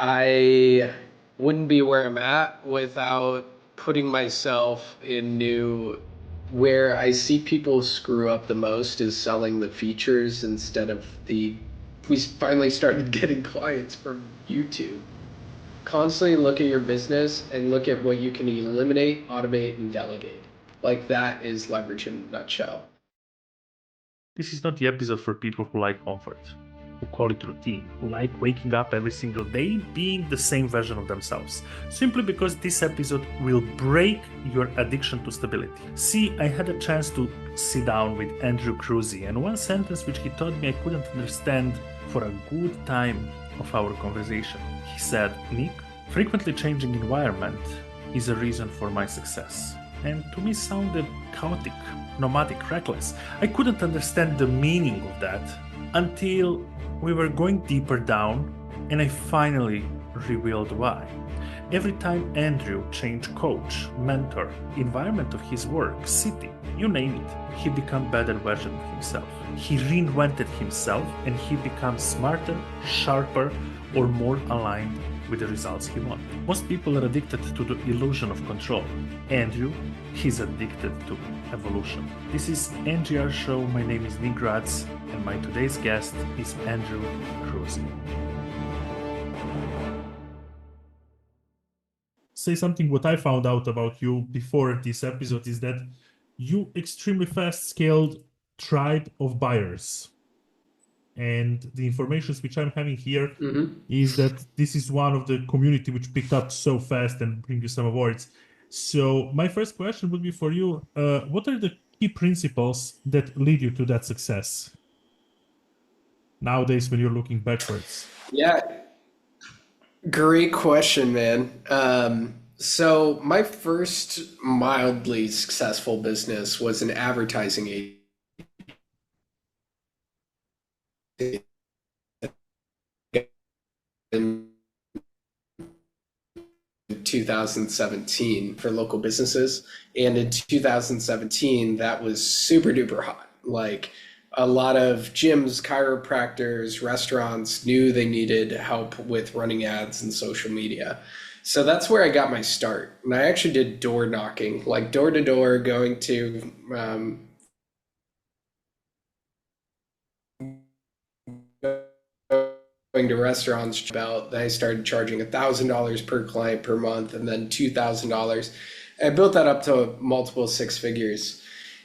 I wouldn't be where I'm at without putting myself in new where I see people screw up the most is selling the features instead of we finally started getting clients from YouTube. Constantly look at your business and look at what you can eliminate, automate, and delegate. Like that is leverage in a nutshell. This is not the episode for people who like comfort, who call it routine, who like waking up every single day being the same version of themselves, simply because this episode will break your addiction to stability. See, I had a chance to sit down with Andrew Kroeze, and one sentence which he told me I couldn't understand for a good time of our conversation. He said, "Nick, frequently changing environment is a reason for my success." And to me sounded chaotic, nomadic, reckless. I couldn't understand the meaning of that until we were going deeper down and I finally revealed why. Every time Andrew changed coach, mentor, environment of his work, city, you name it, he became better version of himself. He reinvented himself and he becomes smarter, sharper, or more aligned with the results he wants. Most people are addicted to the illusion of control. Andrew, he's addicted to evolution. This is NGrS Show. My name is Nick Graz, and my today's guest is Andrew Kroeze. Say something what I found out about you before this episode is that you extremely fast scaled tribe of buyers. And the information which I'm having here is that this is one of the community which picked up so fast and bring you some awards. So my first question would be for you, what are the key principles that lead you to that success nowadays when you're looking backwards? Yeah, great question, man. So my first mildly successful business was an advertising agency in 2017 for local businesses. And in 2017, that was super duper hot. Like a lot of gyms, chiropractors, restaurants knew they needed help with running ads and social media. So that's where I got my start. And I actually did door knocking, like door to door, going to going to restaurants. About then I started charging $1,000 per client per month, and then $2,000. I built that up to multiple six figures.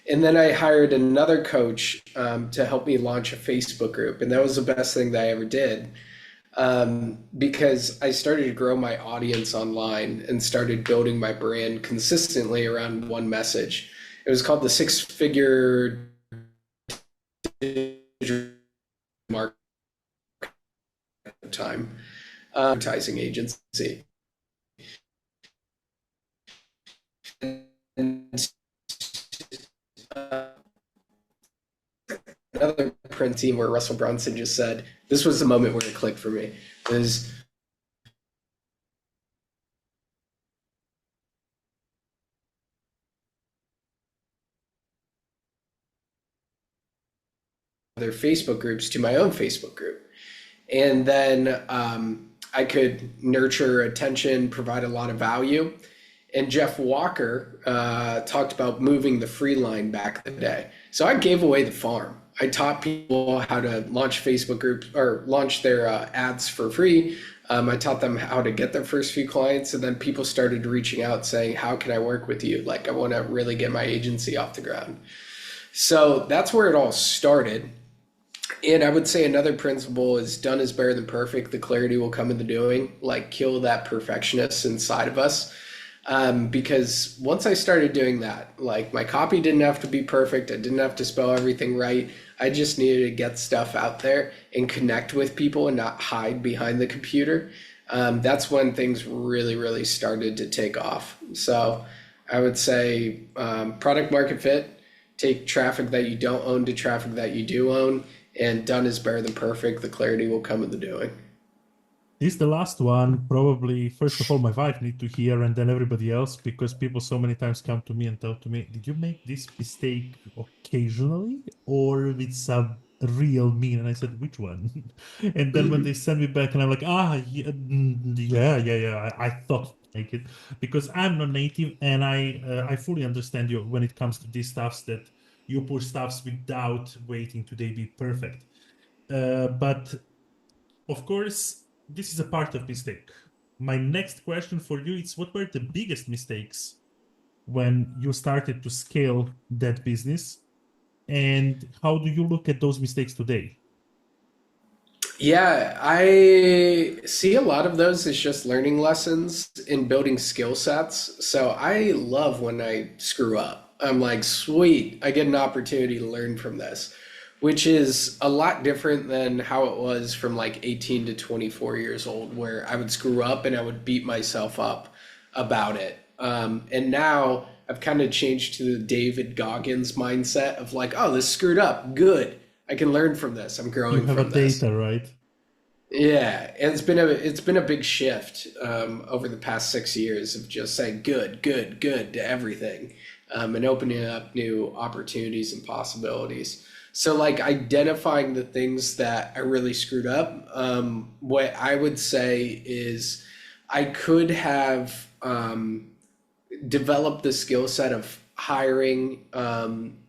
And then I hired another coach to help me launch a Facebook group, and that was the best thing that I ever did because I started to grow my audience online and started building my brand consistently around one message. It was called the Six Figure Market Time advertising agency. And another print team where Russell Brunson just said, this was the moment where it clicked for me. Is their Facebook groups to my own Facebook group. And then I could nurture attention, provide a lot of value. And Jeff Walker talked about moving the free line back in the day. So I gave away the farm. I taught people how to launch Facebook groups or launch their ads for free. I taught them how to get their first few clients, and then people started reaching out saying, how can I work with you? Like, I want to really get my agency off the ground. So that's where it all started. And I would say another principle is done is better than perfect. The clarity will come in the doing. Like, kill that perfectionist inside of us. Because once I started doing that, like, my copy didn't have to be perfect. I didn't have to spell everything right. I just needed to get stuff out there and connect with people and not hide behind the computer. That's when things really, really started to take off. So I would say product market fit, take traffic that you don't own to traffic that you do own, and done is better than perfect. The clarity will come in the doing. This is the last one. Probably, first of all, my wife need to hear, and then everybody else, because people so many times come to me and tell to me, did you make this mistake occasionally or with some real mean? And I said, which one? And then when they sent me back, and I'm like, yeah, yeah, I thought make it because I'm not native, and I fully understand you when it comes to these stuffs that you push stuffs without waiting to they be perfect. But of course, this is a part of mistake. My next question for you is, what were the biggest mistakes when you started to scale that business, and how do you look at those mistakes today? Yeah, I see a lot of those as just learning lessons in building skill sets. So I love when I screw up. I'm like, sweet, I get an opportunity to learn from this, which is a lot different than how it was from like 18 to 24 years old, where I would screw up and I would beat myself up about it. And now I've kind of changed to the David Goggins mindset of like, oh, this screwed up. Good. I can learn from this. I'm You growing have a from this. data, right? Yeah, and it's been a big shift over the past 6 years of just saying good, good, good to everything, and opening up new opportunities and possibilities. So like identifying the things that I really screwed up. What I would say is I could have developed the skill set of hiring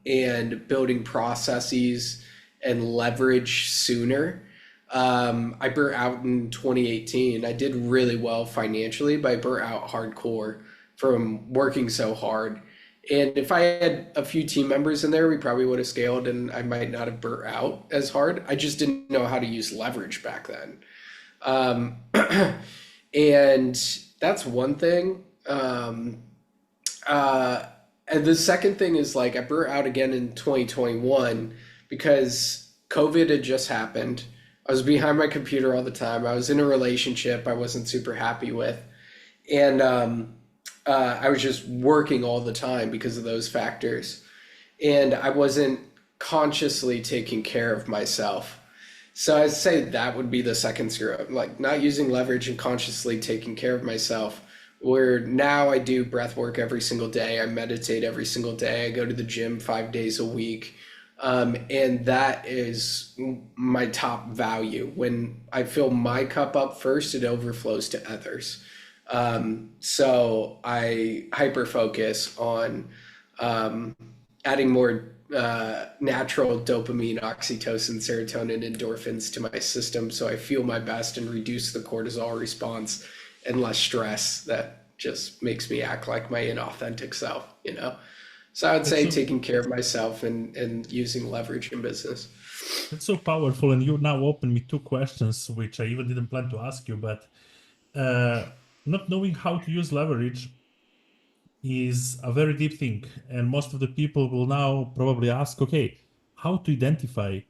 and building processes and leverage sooner. I burnt out in 2018. I did really well financially, but I burnt out hardcore from working so hard. And if I had a few team members in there, we probably would have scaled and I might not have burnt out as hard. I just didn't know how to use leverage back then. Um, and that's one thing. And the second thing is like I burnt out again in 2021 because COVID had just happened. I was behind my computer all the time. I was in a relationship I wasn't super happy with. And I was just working all the time because of those factors. And I wasn't consciously taking care of myself. So I'd say that would be the second screw up, like not using leverage and consciously taking care of myself. Where now I do breath work every single day. I meditate every single day. I go to the gym 5 days a week. And that is my top value. When I fill my cup up first, it overflows to others. So I hyper focus on adding more natural dopamine, oxytocin, serotonin, endorphins to my system so I feel my best and reduce the cortisol response and less stress that just makes me act like my inauthentic self, you know? So I would That's say so taking care of myself and using leverage in business. that's so powerful. And you now open me two questions, which I even didn't plan to ask you, but uh, not knowing how to use leverage is a very deep thing. And most of the people will now probably ask, okay, how to identify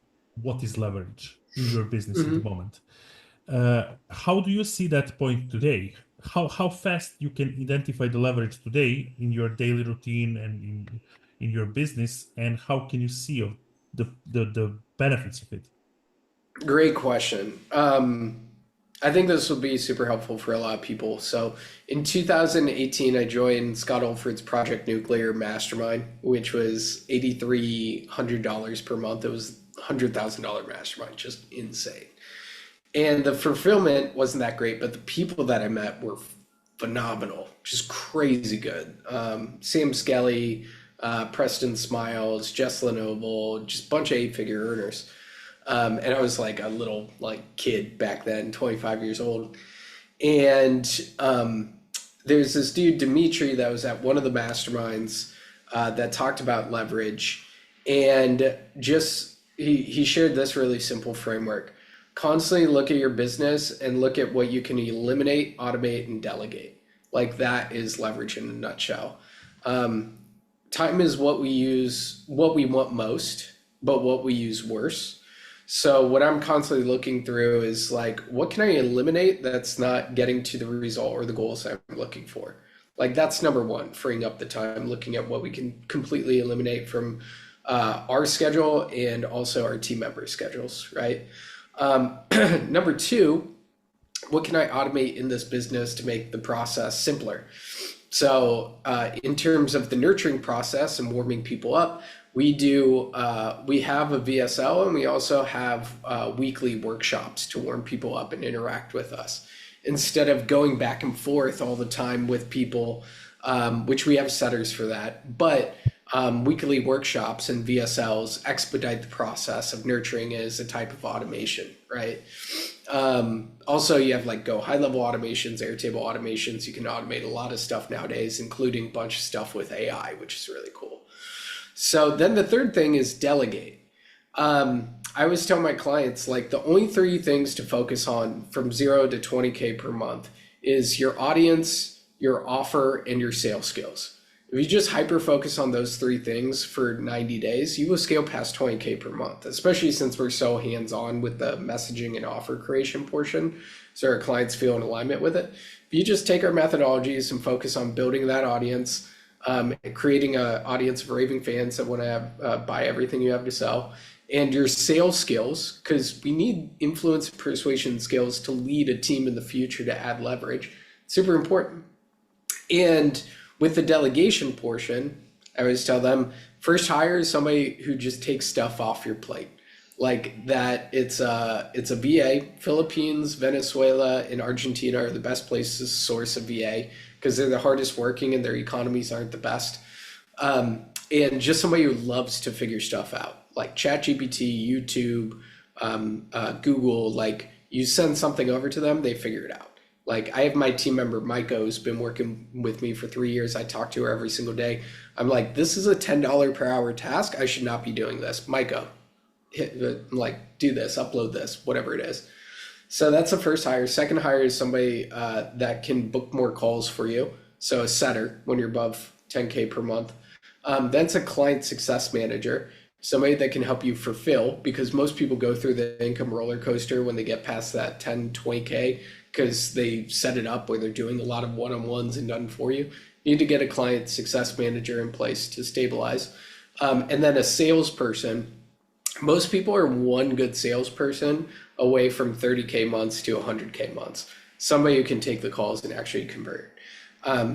what is leverage in your business at the Mhm. moment? How do you see that point today? How fast you can identify the leverage today in your daily routine and in your business, and how can you see of the benefits of it? Great question. I think this will be super helpful for a lot of people. So in 2018, I joined Scott Olford's Project Nuclear Mastermind, which was $8,300 per month. It was $100,000 mastermind, just insane. And the fulfillment wasn't that great, but the people that I met were phenomenal, just crazy good. Sam Skelly, Preston Smiles, Jess Lenoble, just a bunch of eight-figure earners. And I was like a little like kid back then, 25 years old. And there's this dude, Dimitri, that was at one of the masterminds that talked about leverage. And just he shared this really simple framework. Constantly look at your business and look at what you can eliminate, automate, and delegate. Like that is leverage in a nutshell. Time is what we use, what we want most, but what we use worse. So what I'm constantly looking through is like, what can I eliminate that's not getting to the result or the goals I'm looking for? Like that's number one, freeing up the time, looking at what we can completely eliminate from our schedule and also our team members' schedules, right? Number two, what can I automate in this business to make the process simpler? So in terms of the nurturing process and warming people up, we have a VSL, and we also have weekly workshops to warm people up and interact with us. Instead of going back and forth all the time with people, which we have setters for that, but weekly workshops and VSLs expedite the process of nurturing as a type of automation, right? Also, you have like Go high-level automations, Airtable automations. You can automate a lot of stuff nowadays, including a bunch of stuff with AI, which is really cool. So then the third thing is delegate. I always tell my clients, like, the only three things to focus on from 0 to 20K per month is your audience, your offer, and your sales skills. If you just hyper focus on those three things for 90 days, you will scale past 20K per month, especially since we're so hands-on with the messaging and offer creation portion. So our clients feel in alignment with it. If you just take our methodologies and focus on building that audience, creating an audience of raving fans that want to buy everything you have to sell, and your sales skills, because we need influence and persuasion skills to lead a team in the future to add leverage. Super important. And with the delegation portion, I always tell them, first hire is somebody who just takes stuff off your plate. Like that, it's a VA. Philippines, Venezuela, and Argentina are the best places to source a VA because they're the hardest working and their economies aren't the best. And just somebody who loves to figure stuff out, like ChatGPT, YouTube, Google. Like, you send something over to them, they figure it out. Like, I have my team member, Maiko, who's been working with me for 3 years. I talk to her every single day. I'm like, this is a $10 per hour task. I should not be doing this. Maiko, do this, upload this, whatever it is. So that's the first hire. Second hire is somebody that can book more calls for you. So a setter when you're above 10K per month. Then it's a client success manager, somebody that can help you fulfill, because most people go through the income roller coaster when they get past that 10, 20K, because they set it up where they're doing a lot of one-on-ones and done for you. You need to get a client success manager in place to stabilize. And then a salesperson. Most people are one good salesperson away from 30K months to 100K months. Somebody who can take the calls and actually convert.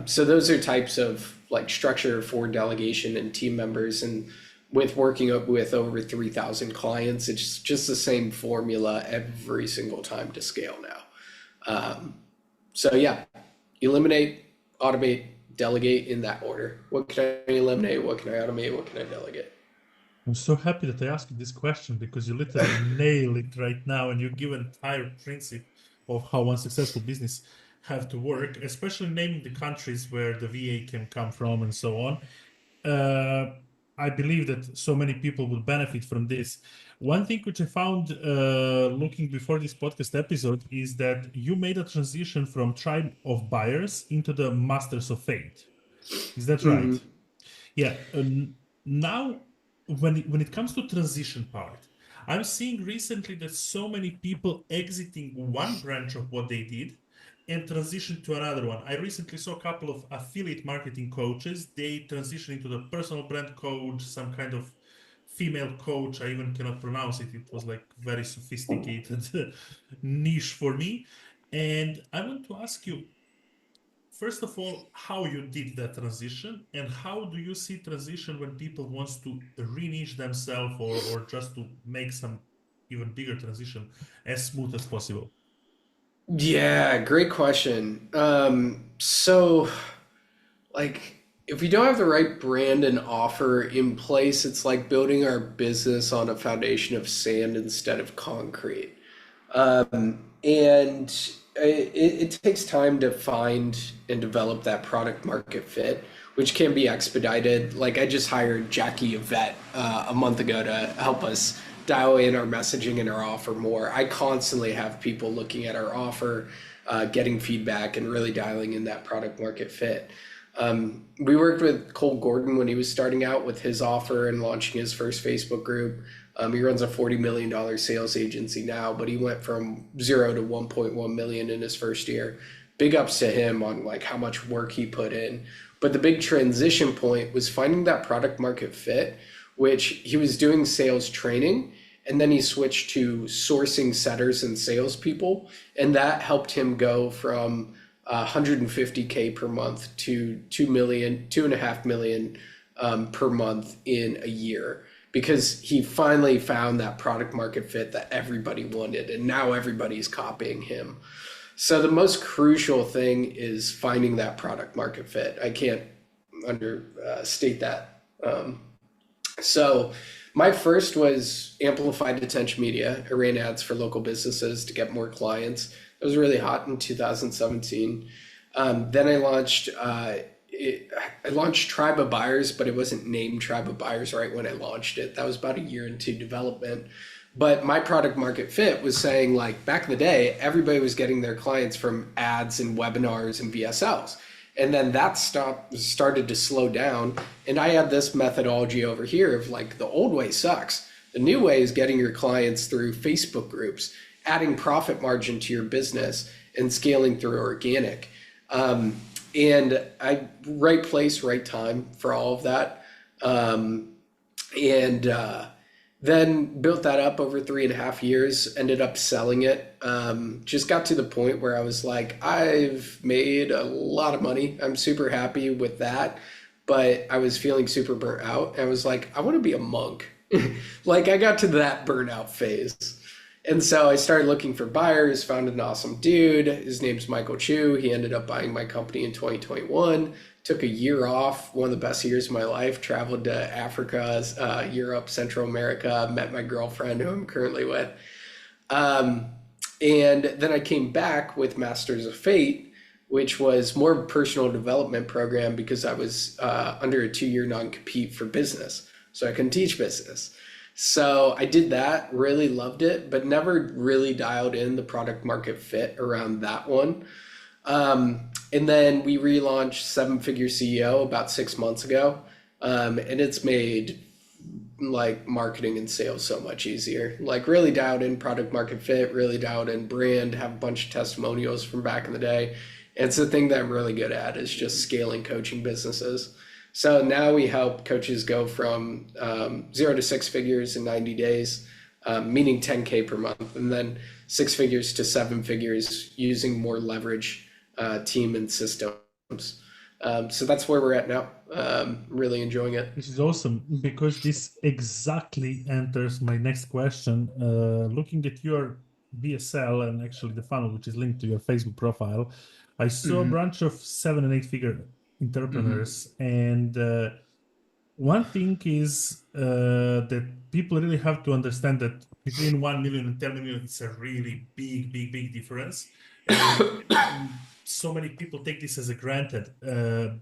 So those are types of like structure for delegation and team members. And with working with over 3,000 clients, it's just the same formula every single time to scale now. So yeah, eliminate, automate, delegate in that order. What can I eliminate? What can I automate? What can I delegate? I'm so happy that I asked you this question, because you literally nail it right now, and you give an entire principle of how one successful business have to work, especially naming the countries where the VA can come from and so on. I believe that so many people will benefit from this. One thing which I found looking before this podcast episode is that you made a transition from tribe of buyers into the masters of fate. Is that right? Mm-hmm. Yeah. Now, when it comes to transition part, I'm seeing recently that so many people exiting one branch of what they did and transition to another one. I recently saw a couple of affiliate marketing coaches. They transition into the personal brand coach, some kind of female coach. I even cannot pronounce it. It was like very sophisticated niche for me. And I want to ask you, first of all, how you did that transition, and how do you see transition when people wants to re-niche themselves or just to make some even bigger transition as smooth as possible? Yeah, great question. So like, if we don't have the right brand and offer in place, it's like building our business on a foundation of sand instead of concrete. And it takes time to find and develop that product market fit, which can be expedited. Like, I just hired Jackie Yvette a month ago to help us dial in our messaging and our offer more. I constantly have people looking at our offer, getting feedback, and really dialing in that product market fit. We worked with Cole Gordon when he was starting out with his offer and launching his first Facebook group. He runs a $40 million sales agency now, but he went from 0 to 1.1 million in his first year. Big ups to him on like how much work he put in. But the big transition point was finding that product market fit, which he was doing sales training, and then he switched to sourcing setters and salespeople, and that helped him go from 150K per month to 2.5 million per month in a year because he finally found that product market fit that everybody wanted, and now everybody's copying him. So the most crucial thing is finding that product market fit. I can't understate that. So my first was amplified attention media. I ran ads for local businesses to get more clients. It was really hot in 2017. Then I launched Tribe of Buyers, but it wasn't named Tribe of Buyers right when I launched it. That was about a year into development. But my product market fit was saying, like, back in the day, everybody was getting their clients from ads and webinars and VSLs. And then that started to slow down. And I had this methodology over here of like, the old way sucks. The new way is getting your clients through Facebook groups, adding profit margin to your business, and scaling through organic. And right place, right time for all of that. Then built that up over 3.5 years, ended up selling it. Just got to the point where I was like, I've made a lot of money. I'm super happy with that. But I was feeling super burnt out. I was like, I want to be a monk. Like, I got to that burnout phase. And so I started looking for buyers, found an awesome dude. His name's Michael Chu. He ended up buying my company in 2021. Took a year off, one of the best years of my life. Traveled to Africa, Europe, Central America, met my girlfriend who I'm currently with. And then I came back with Masters of Fate, which was more of a personal development program because I was under a 2-year non-compete for business. So I couldn't teach business. So I did that, really loved it, but never really dialed in the product market fit around that one. And then we relaunched 7-Figure CEO about 6 months ago. And it's made like marketing and sales so much easier. Like, really dialed in product market fit, really dialed in brand, have a bunch of testimonials from back in the day. And it's the thing that I'm really good at is just scaling coaching businesses. So now we help coaches go from 0 to 6 figures in 90 days, meaning 10K per month, and then 6 figures to 7 figures using more leverage, team and systems. So that's where we're at now. Really enjoying it. This is awesome because this exactly enters my next question. Looking at your VSL and actually the funnel, which is linked to your Facebook profile, I saw a bunch of 7 and 8 figure entrepreneurs. And one thing is that people really have to understand that between 1 million and 10 million, it's a really big difference. And so many people take this as a granted,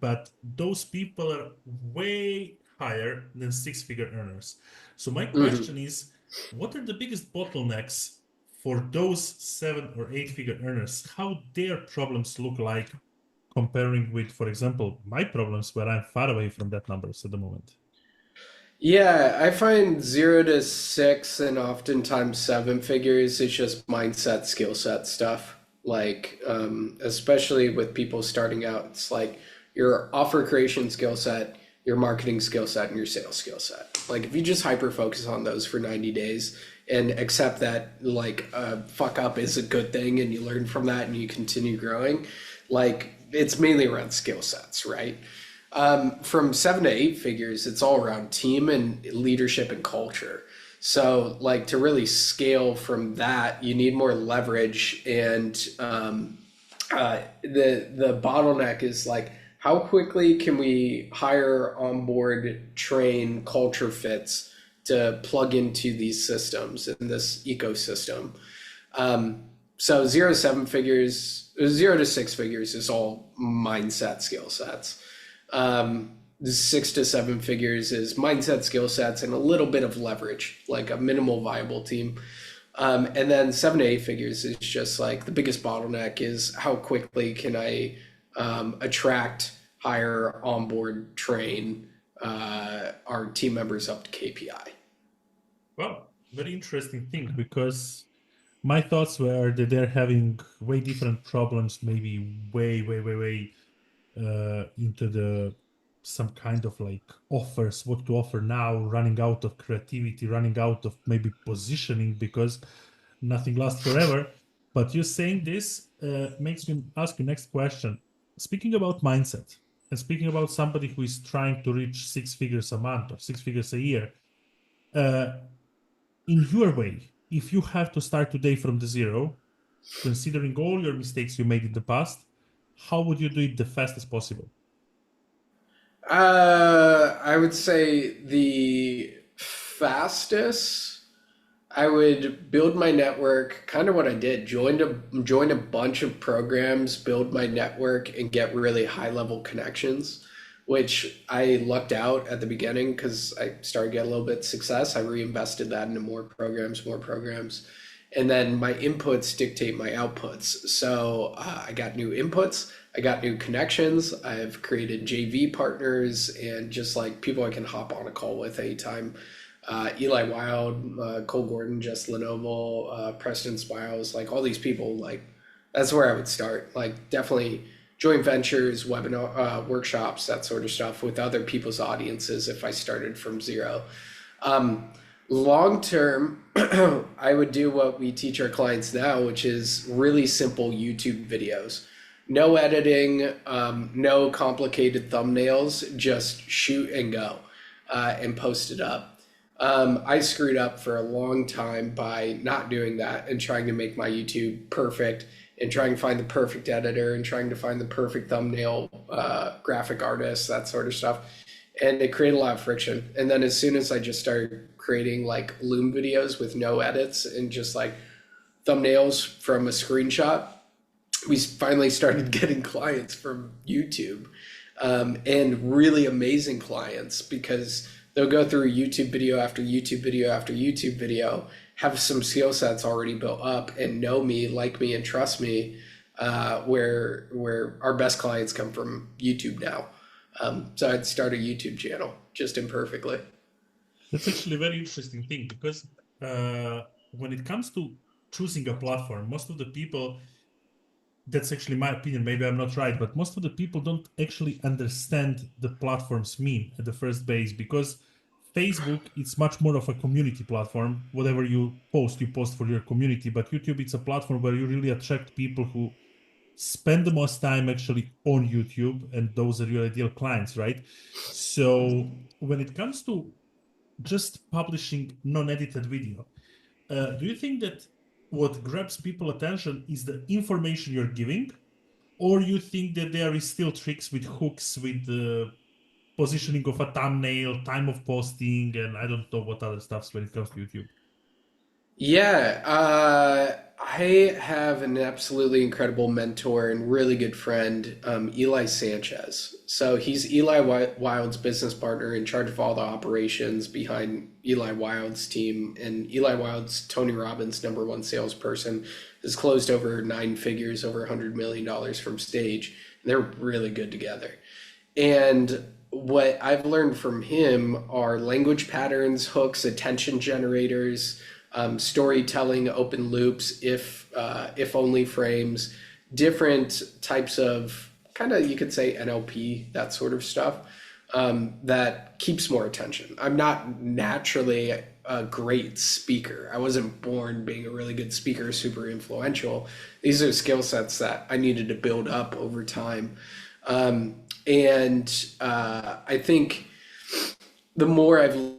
but those people are way higher than 6-figure earners. So my question is, what are the biggest bottlenecks for those 7 or 8-figure earners? How their problems look like comparing with, for example, my problems where I'm far away from that numbers at the moment? Yeah, I find 0 to 6 and oftentimes 7 figures is just mindset, skill set stuff. Like, especially with people starting out, it's like your offer creation skill set, your marketing skill set, and your sales skill set. Like, if you just hyper focus on those for 90 days and accept that, like, fuck up is a good thing and you learn from that and you continue growing, like, it's mainly around skill sets, right? From 7 to 8 figures, it's all around team and leadership and culture. So, like, to really scale from that, you need more leverage. And the bottleneck is like, how quickly can we hire, onboard, train culture fits to plug into these systems in this ecosystem? So 0 to 7 figures, 0 to 6 figures is all mindset skill sets. 6 to 7 figures is mindset, skill sets, and a little bit of leverage, like a minimal viable team. And then 7 to 8 figures is just like the biggest bottleneck is how quickly can I attract, hire, onboard, train our team members up to KPI. Well, very interesting thing, because my thoughts were that they're having way different problems, maybe way into the some kind of like offers, what to offer now, running out of creativity, running out of maybe positioning, because nothing lasts forever. But you saying this makes me ask you next question. Speaking about mindset, And speaking about somebody who is trying to reach 6 figures a month or 6 figures a year, in your way, if you have to start today from the zero, considering all your mistakes you made in the past, how would you do it the fastest possible? I would say the fastest. I would build my network, kind of what I did. Joined a bunch of programs, build my network, and get really high level connections, which I lucked out at the beginning because I started getting a little bit of success. I reinvested that into more programs, and then my inputs dictate my outputs. So I got new inputs, I got new connections. I've created JV partners and just like people I can hop on a call with anytime. Eli Wild, Cole Gordon, Jess Lenovo, Preston Spiles, like all these people, like that's where I would start. Like definitely joint ventures, webinar, workshops, that sort of stuff with other people's audiences if I started from zero. Long term, I would do what we teach our clients now, which is really simple YouTube videos. No editing, no complicated thumbnails, just shoot and go and post it up. I screwed up for a long time by not doing that and trying to make my YouTube perfect and trying to find the perfect editor and trying to find the perfect thumbnail, graphic artist, that sort of stuff. And it created a lot of friction. And then as soon as I just started creating like Loom videos with no edits and just like thumbnails from a screenshot, we finally started getting clients from YouTube, and really amazing clients because they'll go through YouTube video after YouTube video after YouTube video, have some skill sets already built up and know me, like me, and trust me, where our best clients come from YouTube now. So I'd start a YouTube channel just imperfectly. That's actually a very interesting thing because when it comes to choosing a platform, most of the people, that's actually my opinion, maybe I'm not right, but most of the people don't actually understand the platforms mean at the first base because Facebook, it's much more of a community platform. Whatever you post for your community, but YouTube, it's a platform where you really attract people who spend the most time actually on YouTube, and those are your ideal clients, right? So when it comes to just publishing non-edited video, do you think that what grabs people attention is the information you're giving, or you think that there is still tricks with hooks, with the positioning of a thumbnail, time of posting, and I don't know what other stuffs when it comes to YouTube? Yeah, I have an absolutely incredible mentor and really good friend, Eli Sanchez. So he's Eli Wild's business partner in charge of all the operations behind Eli Wild's team. And Eli Wild's Tony Robbins' #1 salesperson has closed over 9 figures, over $100 million from stage. And they're really good together. And what I've learned from him are language patterns, hooks, attention generators, storytelling, open loops, if only frames, different types of kind of, you could say NLP, that sort of stuff, that keeps more attention. I'm not naturally a great speaker. I wasn't born being a really good speaker, super influential. These are skill sets that I needed to build up over time. I think the more I've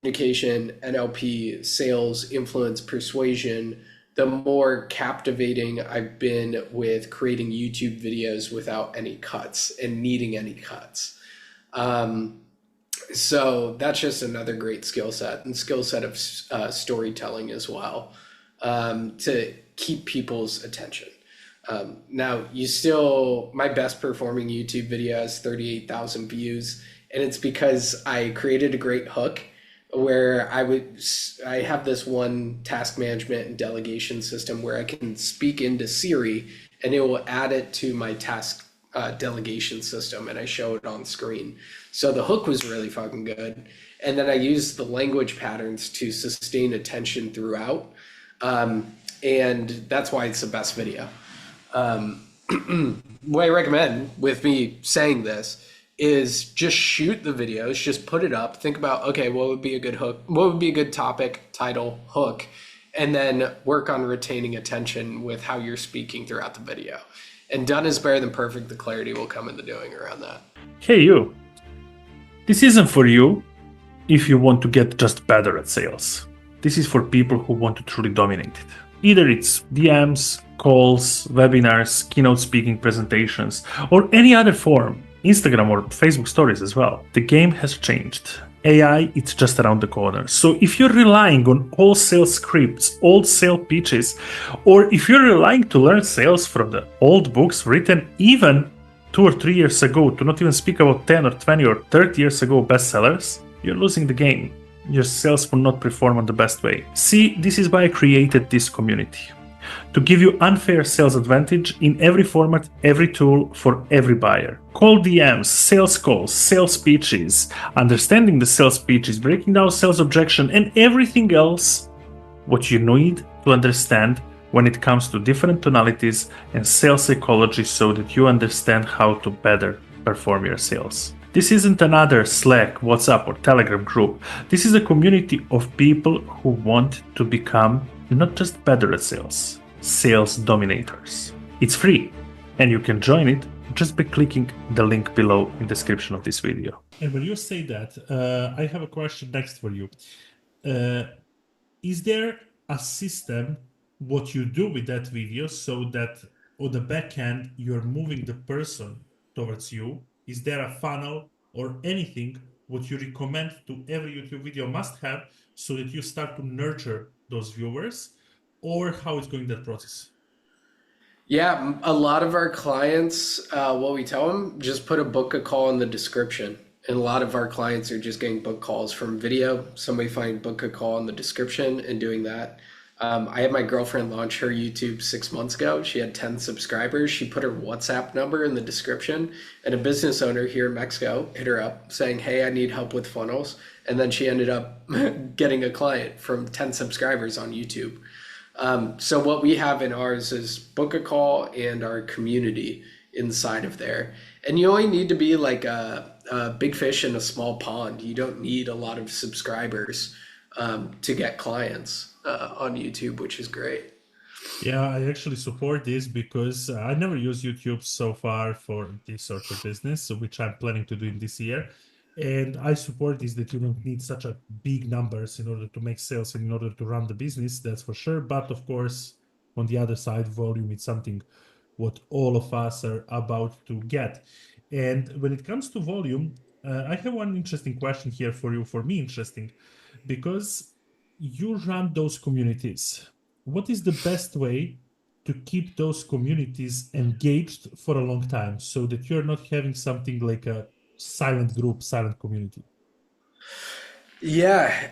communication, NLP, sales, influence, persuasion, the more captivating I've been with creating YouTube videos without any cuts and needing any cuts. So that's just another great skill set and skill set of storytelling as well, to keep people's attention. Now, my best performing YouTube video has 38,000 views, and it's because I created a great hook where I have this one task management and delegation system where I can speak into Siri and it will add it to my task delegation system, and I show it on screen. So the hook was really fucking good. And then I used the language patterns to sustain attention throughout. And that's why it's the best video. What I recommend with me saying this is just shoot the videos, just put it up, think about, okay, what would be a good hook? What would be a good topic, title, hook? And then work on retaining attention with how you're speaking throughout the video. And done is better than perfect. The clarity will come in the doing around that. Hey, you. This isn't for you if you want to get just better at sales. This is for people who want to truly dominate it. Either it's DMs, calls, webinars, keynote speaking presentations, or any other form, Instagram or Facebook stories as well. The game has changed. AI, it's just around the corner. So if you're relying on all sales scripts, old sales pitches, or if you're relying to learn sales from the old books written even 2 or 3 years ago, to not even speak about 10 or 20 or 30 years ago bestsellers, you're losing the game. Your sales will not perform on the best way. See, this is why I created this community. To give you unfair sales advantage in every format, every tool, for every buyer. Cold DMs, sales calls, sales pitches, understanding the sales pitches, breaking down sales objection, and everything else what you need to understand when it comes to different tonalities and sales psychology so that you understand how to better perform your sales. This isn't another Slack, WhatsApp, or Telegram group. This is a community of people who want to become not just better at sales, sales dominators. It's free, and you can join it just by clicking the link below in the description of this video. And when you say that, I have a question next for you. Is there a system what you do with that video so that on the back end you're moving the person towards you? Is there a funnel or anything what you recommend to every YouTube video must have so that you start to nurture those viewers, or how is going that process? Yeah, a lot of our clients, what we tell them, just put a book a call in the description. And a lot of our clients are just getting book calls from video. Somebody find book a call in the description and doing that. I had my girlfriend launch her YouTube 6 months ago. She had 10 subscribers. She put her WhatsApp number in the description, and a business owner here in Mexico hit her up saying, hey, I need help with funnels. And then she ended up getting a client from 10 subscribers on YouTube. So what we have in ours is book a call and our community inside of there. And you only need to be like a big fish in a small pond. You don't need a lot of subscribers to get clients on YouTube, which is great. Yeah, I actually support this because I never use YouTube so far for this sort of business, which I'm planning to do in this year. And I support this, that you don't need such a big numbers in order to make sales and in order to run the business, that's for sure. But of course, on the other side, volume is something what all of us are about to get. And when it comes to volume, I have one interesting question here for you, for me interesting, because you run those communities. What is the best way to keep those communities engaged for a long time so that you're not having something like a silent group, silent community? Yeah,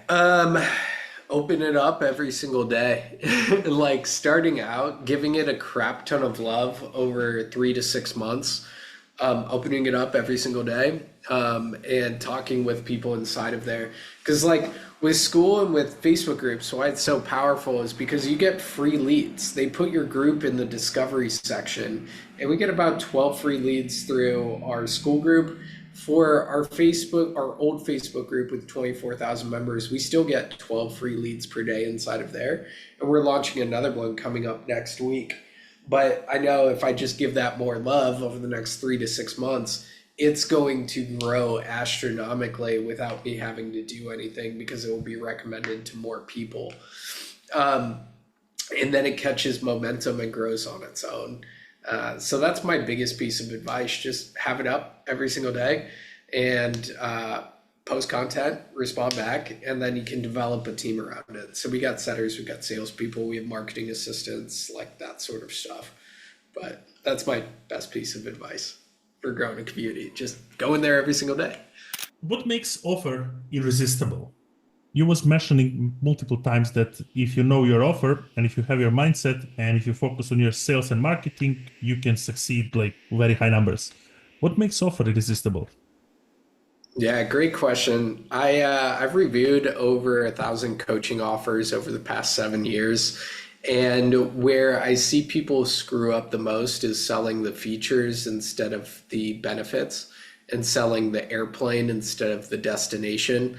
open it up every single day. Like starting out, giving it a crap ton of love over 3 to 6 months, opening it up every single day, and talking with people inside of there. Because like with school and with Facebook groups, why it's so powerful is because you get free leads. They put your group in the discovery section, and we get about 12 free leads through our school group. For our Facebook, our old Facebook group with 24,000 members, we still get 12 free leads per day inside of there. And we're launching another one coming up next week. But I know if I just give that more love over the next 3 to 6 months, it's going to grow astronomically without me having to do anything because it will be recommended to more people. And then it catches momentum and grows on its own. So that's my biggest piece of advice. Just have it up every single day and post content, respond back, and then you can develop a team around it. So we got setters, we got salespeople, we have marketing assistants, like that sort of stuff. But that's my best piece of advice for growing a community. Just go in there every single day. What makes offer irresistible? You was mentioning multiple times that if you know your offer and if you have your mindset and if you focus on your sales and marketing, you can succeed like very high numbers. What makes offer irresistible? Yeah, great question. I've reviewed over 1,000 coaching offers over the past 7 years. And where I see people screw up the most is selling the features instead of the benefits and selling the airplane instead of the destination.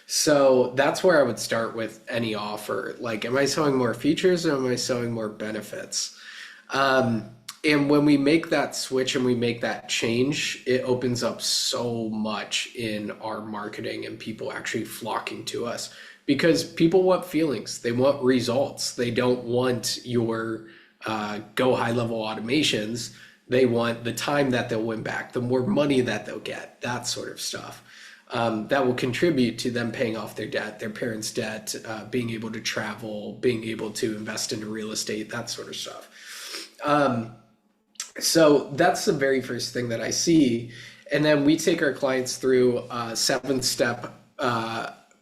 So that's where I would start with any offer. Like, am I selling more features or am I selling more benefits? And when we make that switch and we make that change, it opens up so much in our marketing and people actually flocking to us, because people want feelings. They want results. They don't want your go high level automations. They want the time that they'll win back, the more money that they'll get, that sort of stuff. That will contribute to them paying off their debt, their parents' debt, being able to travel, being able to invest into real estate, that sort of stuff. So that's the very first thing that I see. And then we take our clients through a 7-step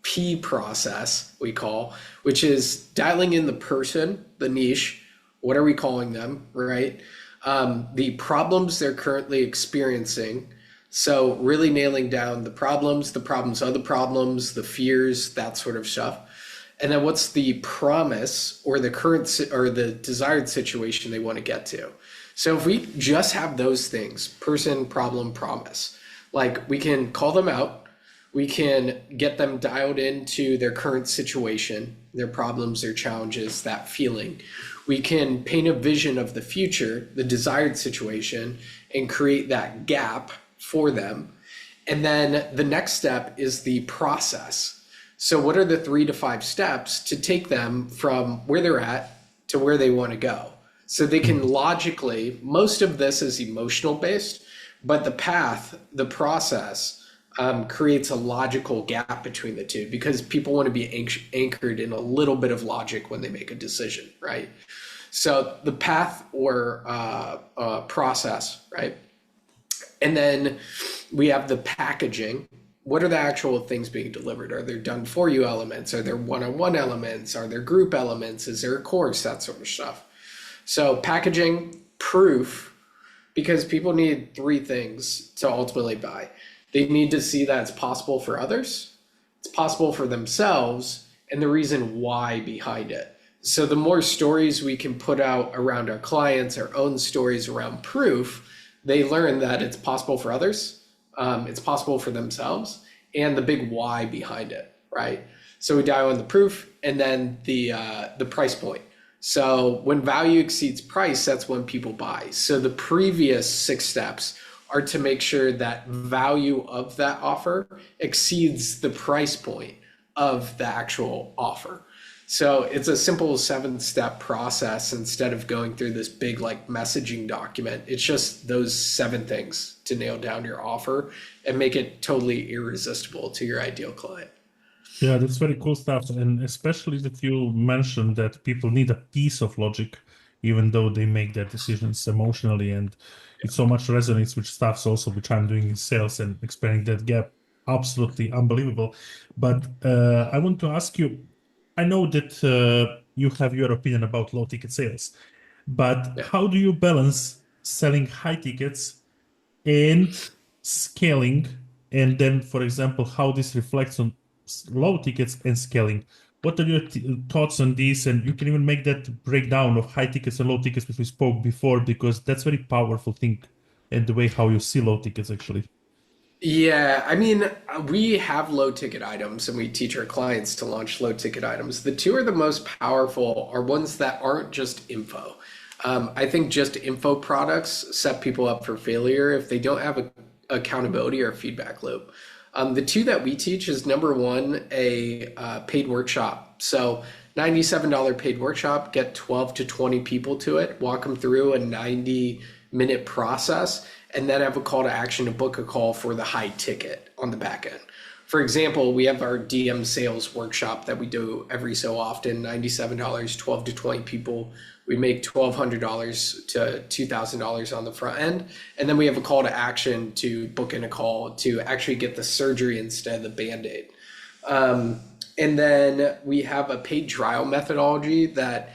P process, we call, which is dialing in the person, the niche, what are we calling them, right? The problems they're currently experiencing. So really nailing down the problems of the problems, the fears, that sort of stuff. And then what's the promise or the current or the desired situation they want to get to. So if we just have those things, person, problem, promise, like we can call them out, we can get them dialed into their current situation, their problems, their challenges, that feeling. We can paint a vision of the future, the desired situation, and create that gap for them. And then the next step is the process. So what are the 3 to 5 steps to take them from where they're at to where they want to go? So they can logically, most of this is emotional based, but the path, the process creates a logical gap between the two, because people want to be anchored in a little bit of logic when they make a decision, right? So the path or process, right? And then we have the packaging. What are the actual things being delivered? Are there done for you elements? Are there one-on-one elements? Are there group elements? Is there a course? That sort of stuff. So packaging, proof, because people need 3 things to ultimately buy. They need to see that it's possible for others, it's possible for themselves, and the reason why behind it. So the more stories we can put out around our clients, our own stories around proof, they learn that it's possible for others, it's possible for themselves, and the big why behind it, right? So we dial in the proof and then the price point. So when value exceeds price, that's when people buy. So the previous 6 steps are to make sure that value of that offer exceeds the price point of the actual offer. So it's a simple 7-step process instead of going through this big like messaging document. It's just those 7 things to nail down your offer and make it totally irresistible to your ideal client. Yeah, that's very cool stuff. And especially that you mentioned that people need a piece of logic, even though they make their decisions emotionally. And it so much resonates with stuff also, which I'm doing in sales and expanding that gap. Absolutely unbelievable. But I want to ask you, I know that you have your opinion about low ticket sales, but how do you balance selling high tickets and scaling? And then, for example, how this reflects on low tickets and scaling. What are your thoughts on this? And you can even make that breakdown of high tickets and low tickets, which we spoke before, because that's very powerful thing and the way how you see low tickets actually. Yeah, I mean, we have low ticket items and we teach our clients to launch low ticket items. The 2 are the most powerful are ones that aren't just info. I think just info products set people up for failure if they don't have a accountability or feedback loop. The 2 that we teach is number 1, a paid workshop. So $97 paid workshop, get 12 to 20 people to it, walk them through a 90-minute process, and then have a call to action to book a call for the high ticket on the back end. For example, we have our DM sales workshop that we do every so often, $97, 12 to 20 people. We make $1,200 to $2,000 on the front end. And then we have a call to action to book in a call to actually get the surgery instead of the Band-Aid. And then we have a paid trial methodology that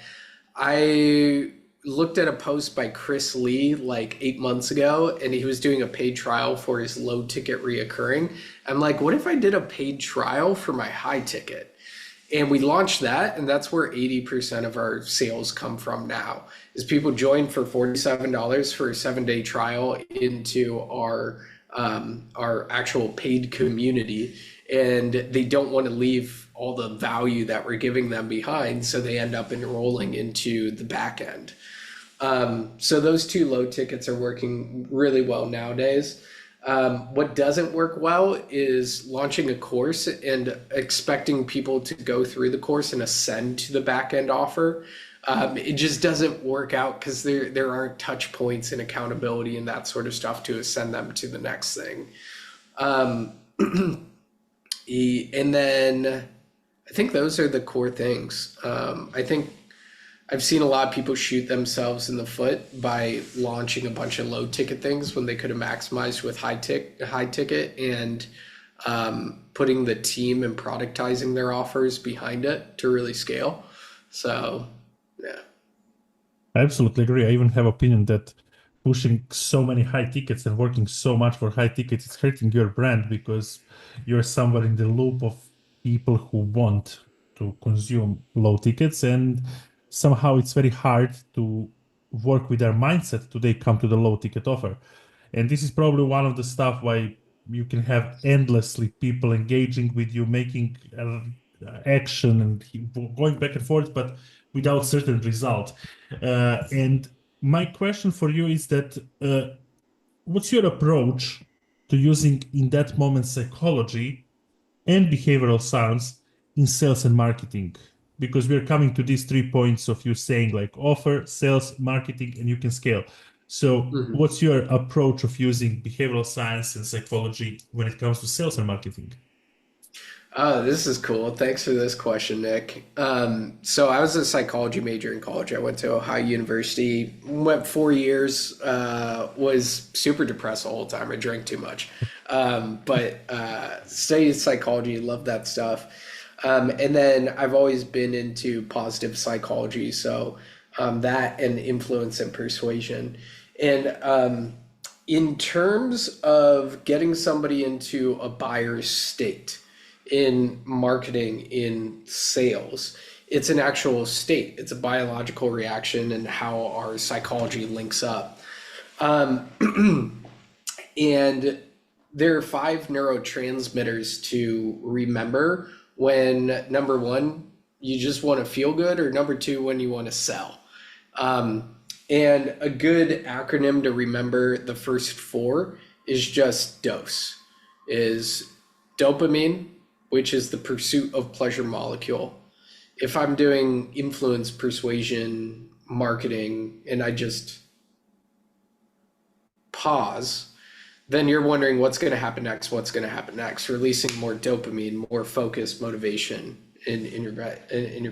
I looked at a post by Chris Lee like 8 months ago, and he was doing a paid trial for his low ticket reoccurring. I'm like, what if I did a paid trial for my high ticket? And we launched that, and that's where 80% of our sales come from now, is people join for $47 for a 7-day trial into our actual paid community, and they don't want to leave all the value that we're giving them behind, so they end up enrolling into the back end. So those two low tickets are working really well nowadays. What doesn't work well is launching a course and expecting people to go through the course and ascend to the back end offer. It just doesn't work out because there aren't touch points and accountability and that sort of stuff to ascend them to the next thing. And then I think those are the core things. I think I've seen a lot of people shoot themselves in the foot by launching a bunch of low ticket things when they could have maximized with high ticket and putting the team and productizing their offers behind it to really scale. So, yeah. I absolutely agree. I even have opinion that pushing so many high tickets and working so much for high tickets is hurting your brand because you're somewhere in the loop of people who want to consume low tickets, and somehow it's very hard to work with their mindset to they come to the low ticket offer. And this is probably one of the stuff why you can have endlessly people engaging with you, making action and going back and forth, but without certain result. And my question for you is that what's your approach to using in that moment psychology and behavioral science in sales and marketing? Because we're coming to these 3 points of you saying like offer, sales, marketing, and you can scale. So what's your approach of using behavioral science and psychology when it comes to sales and marketing? Oh, this is cool. Thanks for this question, Nick. So I was a psychology major in college. I went to Ohio University, went 4 years, was super depressed the whole time. I drank too much. But studied psychology, love that stuff. And then I've always been into positive psychology. So that and influence and persuasion. And in terms of getting somebody into a buyer's state, in marketing, in sales, it's an actual state. It's a biological reaction and how our psychology links up. And there are 5 neurotransmitters to remember when, number 1, you just want to feel good, or number 2, when you want to sell. And a good acronym to remember the first 4 is just DOSE, is dopamine, which is the pursuit of pleasure molecule. If I'm doing influence, persuasion, marketing, and I just pause, then you're wondering what's going to happen next, releasing more dopamine, more focus, motivation in your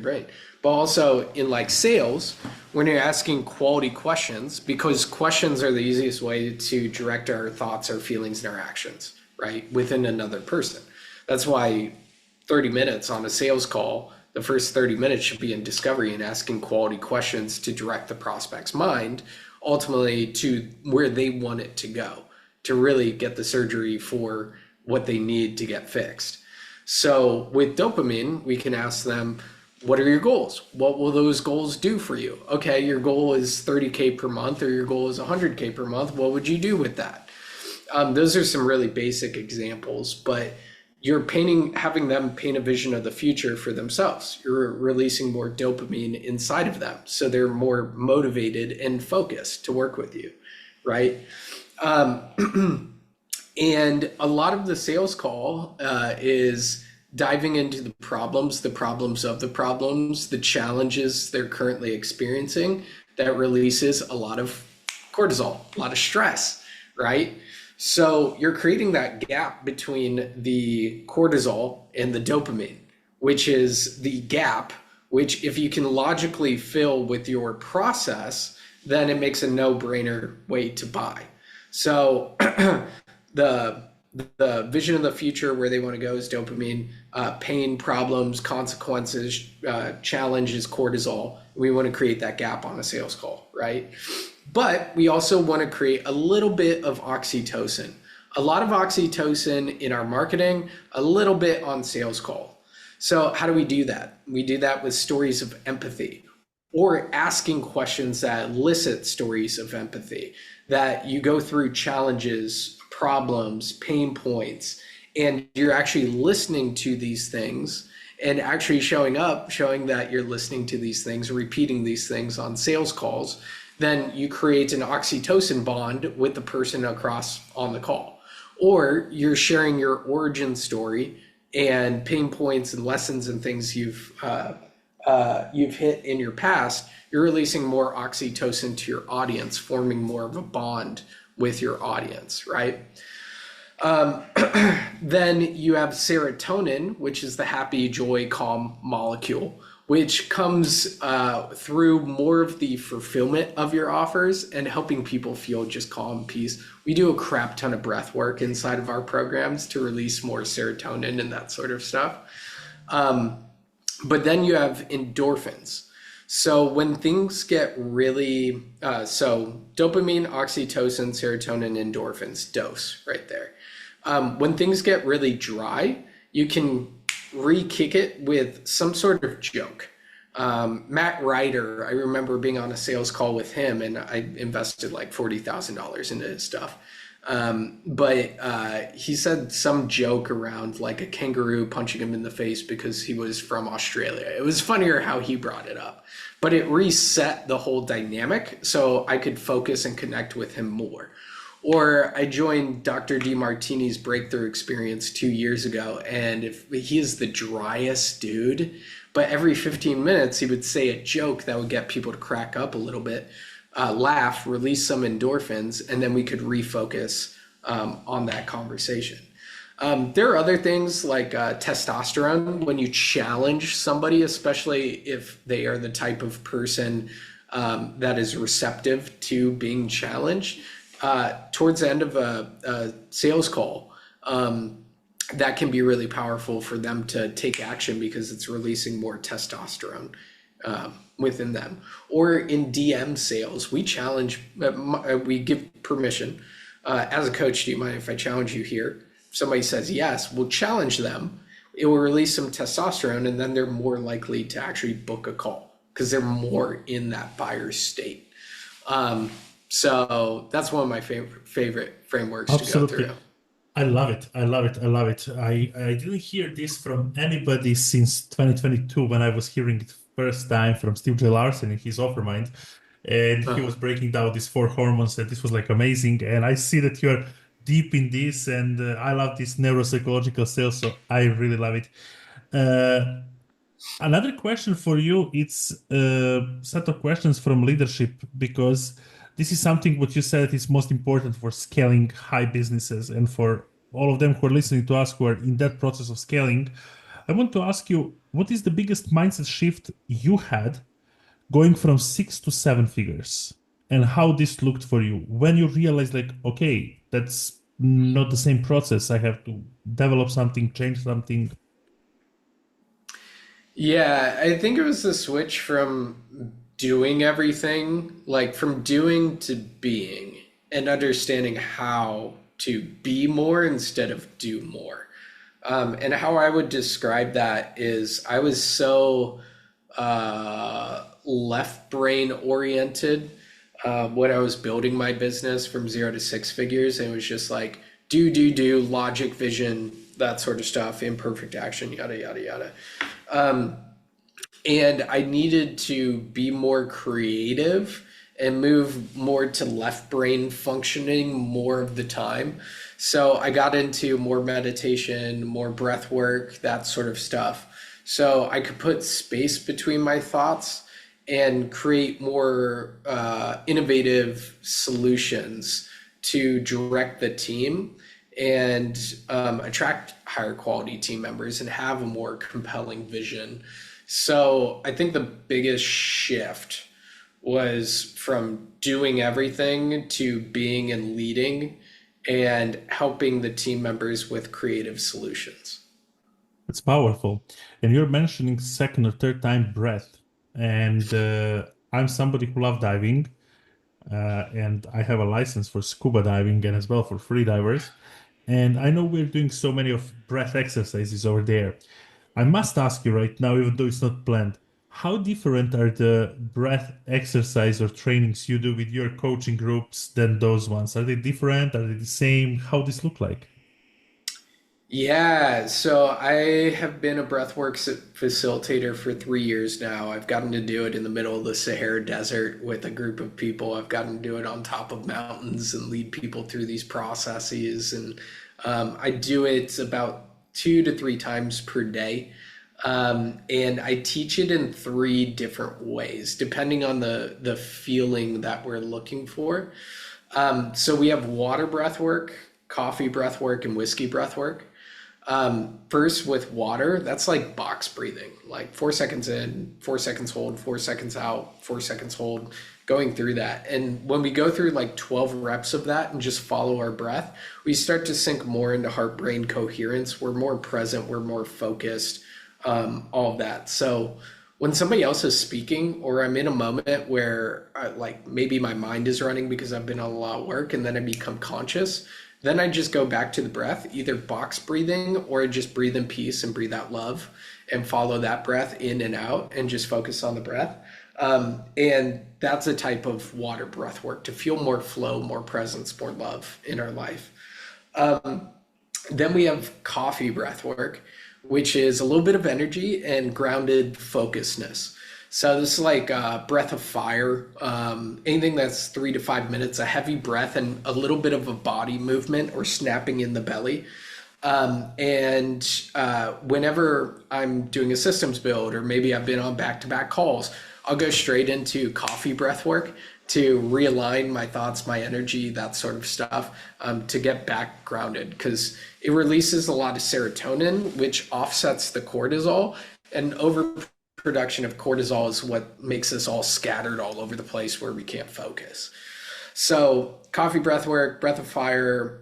brain. But also in like sales, when you're asking quality questions, because questions are the easiest way to direct our thoughts, our feelings, and our actions, right, within another person. That's why 30 minutes on a sales call, the first 30 minutes should be in discovery and asking quality questions to direct the prospect's mind ultimately to where they want it to go, to really get the surgery for what they need to get fixed. So with dopamine, we can ask them, what are your goals? What will those goals do for you? Okay, your goal is 30K per month, or your goal is 100K per month. What would you do with that? Those are some really basic examples, but you're having them paint a vision of the future for themselves. You're releasing more dopamine inside of them, so they're more motivated and focused to work with you, right? And a lot of the sales call is diving into the problems of the problems, the challenges they're currently experiencing. That releases a lot of cortisol, a lot of stress, right? So you're creating that gap between the cortisol and the dopamine, which is the gap, which if you can logically fill with your process, then it makes a no-brainer way to buy. So the vision of the future where they want to go is dopamine, pain, problems, consequences, challenge is cortisol. We want to create that gap on a sales call, right? But we also want to create a little bit of oxytocin, a lot of oxytocin in our marketing, a little bit on sales call. So how do we do that? We do that with stories of empathy, or asking questions that elicit stories of empathy, that you go through challenges, problems, pain points, and you're actually listening to these things and actually showing that you're listening to these things, repeating these things on sales calls. then you create an oxytocin bond with the person across on the call. Or you're sharing your origin story and pain points and lessons and things you've hit in your past. You're releasing more oxytocin to your audience, forming more of a bond with your audience, right? Then you have serotonin, which is the happy, joy, calm molecule, which comes through more of the fulfillment of your offers and helping people feel just calm, peace. We do a crap ton of breath work inside of our programs to release more serotonin and that sort of stuff. But then you have endorphins. So when things get really, so dopamine, oxytocin, serotonin, endorphins, dose right there. When things get really dry, you can re-kick it with some sort of joke. Matt Ryder, I remember being on a sales call with him and I invested like $40,000 into his stuff. But he said some joke around like a kangaroo punching him in the face because he was from Australia. It was funnier how he brought it up, but it reset the whole dynamic so I could focus and connect with him more. Or I joined Dr. DeMartini's breakthrough experience 2 years ago, and if he is the driest dude, but every 15 minutes he would say a joke that would get people to crack up a little bit, laugh, release some endorphins, and then we could refocus on that conversation. There are other things like testosterone. When you challenge somebody, especially if they are the type of person that is receptive to being challenged, towards the end of a sales call, that can be really powerful for them to take action because it's releasing more testosterone within them. Or in DM sales, we challenge, we give permission. As a coach, do you mind if I challenge you here? If somebody says yes, we'll challenge them. It will release some testosterone, and then they're more likely to actually book a call because they're more in that buyer state. So that's one of my favorite frameworks Absolutely. to go through. I love it. I love it. I love it. I didn't hear this from anybody since 2022 when I was hearing it first time from Steve J. Larson in his Offermind. And he was breaking down these 4 hormones, and this was like amazing. And I see that you're deep in this, and I love this neuropsychological sales, so I really love it. Another question for you, it's a set of questions from leadership, because this is something what you said is most important for scaling high businesses, and for all of them who are listening to us who are in that process of scaling. I want to ask you, what is the biggest mindset shift you had going from 6 to 7 figures, and how this looked for you when you realized like, okay, that's not the same process. I have to develop something, change something. Yeah, I think it was the switch from doing everything, like from doing to being, and understanding how to be more instead of do more. And how I would describe that is I was so left brain oriented when I was building my business from 0 to 6 figures. And it was just like do, logic, vision, that sort of stuff, imperfect action, yada, yada, yada. And I needed to be more creative and move more to left brain functioning more of the time. So I got into more meditation, more breath work, that sort of stuff. So I could put space between my thoughts and create more innovative solutions to direct the team and attract higher quality team members and have a more compelling vision. So I think the biggest shift was from doing everything to being and leading and helping the team members with creative solutions. It's powerful. And you're mentioning second or third time breath. And I'm somebody who loves diving. And I have a license for scuba diving and as well for free divers. And I know we're doing so many of breath exercises over there. I must ask you right now, even though it's not planned, how different are the breath exercise or trainings you do with your coaching groups than those ones? Are they different? Are they the same? How does this look like? Yeah, so I have been a breathwork facilitator for 3 years now. I've gotten to do it in the middle of the Sahara Desert with a group of people. I've gotten to do it on top of mountains and lead people through these processes. And I do it about 2 to 3 times per day. And I teach it in three different ways, depending on the feeling that we're looking for. So we have water breath work, coffee breath work, and whiskey breath work. First with water, that's like box breathing, like 4 seconds in, 4 seconds hold, 4 seconds out, 4 seconds hold, going through that. And when we go through like 12 reps of that and just follow our breath, we start to sink more into heart brain coherence. We're more present, we're more focused, all of that. So when somebody else is speaking, or I'm in a moment where like maybe my mind is running because I've been on a lot of work and then I become conscious, then I just go back to the breath, either box breathing or I just breathe in peace and breathe out love and follow that breath in and out and just focus on the breath. And that's a type of water breath work to feel more flow, more presence, more love in our life. Then we have coffee breath work, which is a little bit of energy and grounded focusedness. So this is like a breath of fire, anything that's 3 to 5 minutes, a heavy breath and a little bit of a body movement or snapping in the belly. Whenever I'm doing a systems build, or maybe I've been on back-to-back calls, I'll go straight into coffee breath work to realign my thoughts, my energy, that sort of stuff, to get back grounded, because it releases a lot of serotonin, which offsets the cortisol, and overproduction of cortisol is what makes us all scattered all over the place where we can't focus. So coffee breath work, breath of fire,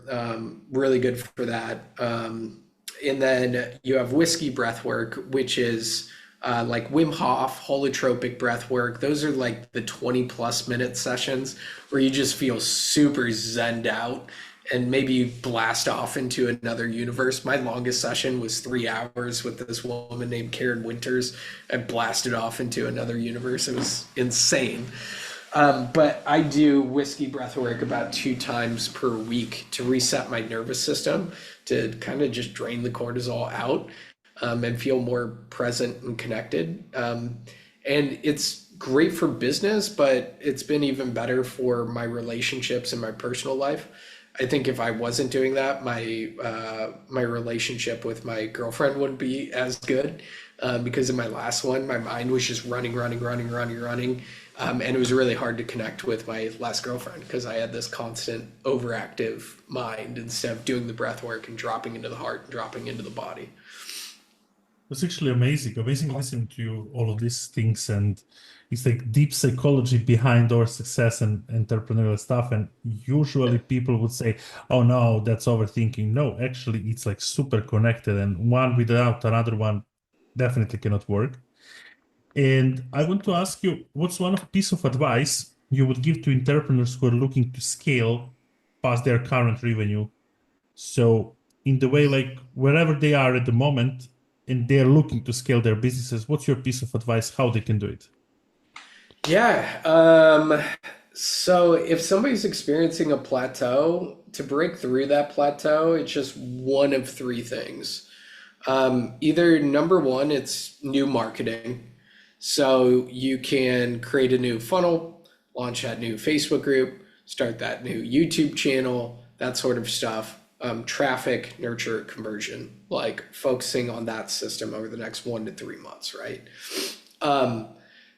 really good for that. And then you have whiskey breath work, which is like Wim Hof, holotropic breath work. Those are like the 20+ minute sessions where you just feel super zenned out and maybe blast off into another universe. My longest session was 3 hours with this woman named Karen Winters. I blasted off into another universe. It was insane. But I do whiskey breath work about 2 times per week to reset my nervous system, to kind of just drain the cortisol out, and feel more present and connected. And it's great for business, but it's been even better for my relationships and my personal life. I think if I wasn't doing that, my relationship with my girlfriend wouldn't be as good, because in my last one, my mind was just running. And it was really hard to connect with my last girlfriend because I had this constant overactive mind instead of doing the breath work and dropping into the heart and dropping into the body. It's actually amazing listening to you, all of these things, and it's like deep psychology behind our success and entrepreneurial stuff. And usually people would say, oh no, that's overthinking. No, actually it's like super connected, and one without another one definitely cannot work. And I want to ask you, what's one piece of advice you would give to entrepreneurs who are looking to scale past their current revenue? So in the way, like wherever they are at the moment, and they're looking to scale their businesses, what's your piece of advice how they can do it? Yeah. So if somebody's experiencing a plateau, to break through that plateau, it's just one of three things. Either number one, it's new marketing. So you can create a new funnel, launch that new Facebook group, start that new YouTube channel, that sort of stuff. Traffic, nurture, conversion, like focusing on that system over the next 1 to 3 months, right?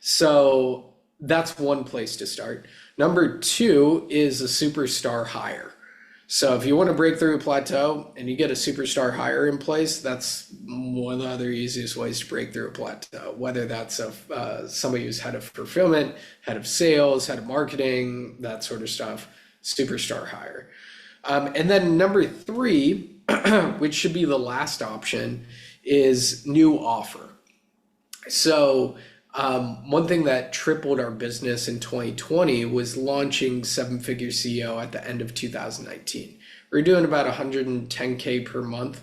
So that's one place to start. Number two is a superstar hire. So if you want to break through a plateau and you get a superstar hire in place, that's one of the other easiest ways to break through a plateau, whether that's somebody who's head of fulfillment, head of sales, head of marketing, that sort of stuff, superstar hire. And then number three, which should be the last option, is new offer. So one thing that tripled our business in 2020 was launching Seven Figure CEO at the end of 2019. We were doing about 110K per month.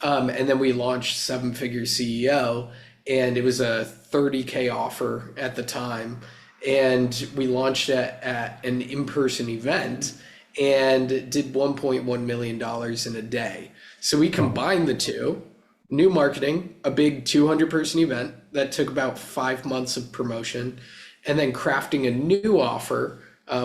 And then we launched Seven Figure CEO, and it was a 30K offer at the time. And we launched it at an in-person event. and did $1.1 million in a day. So we Wow. combined the two, new marketing, a big 200-person event that took about 5 months of promotion, and then crafting a new offer,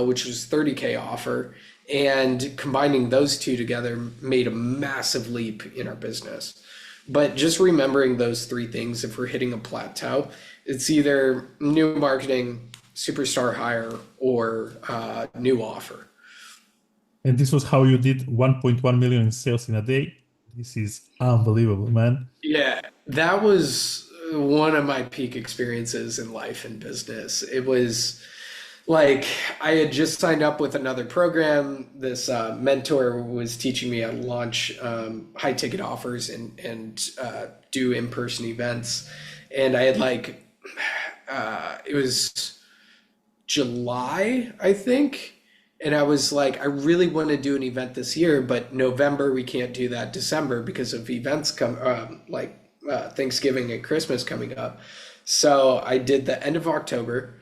which was 30K offer, and combining those two together made a massive leap in our business. But just remembering those three things, if we're hitting a plateau, it's either new marketing, superstar hire, or new offer. And this was how you did 1.1 million in sales in a day. This is unbelievable, man. Yeah, that was one of my peak experiences in life and business. It was like I had just signed up with another program. This mentor was teaching me how to launch high ticket offers and do in person events. And I had it was July, I think. And I was like, I really want to do an event this year, but November we can't do that. December because of events Thanksgiving and Christmas coming up. So I did the end of October,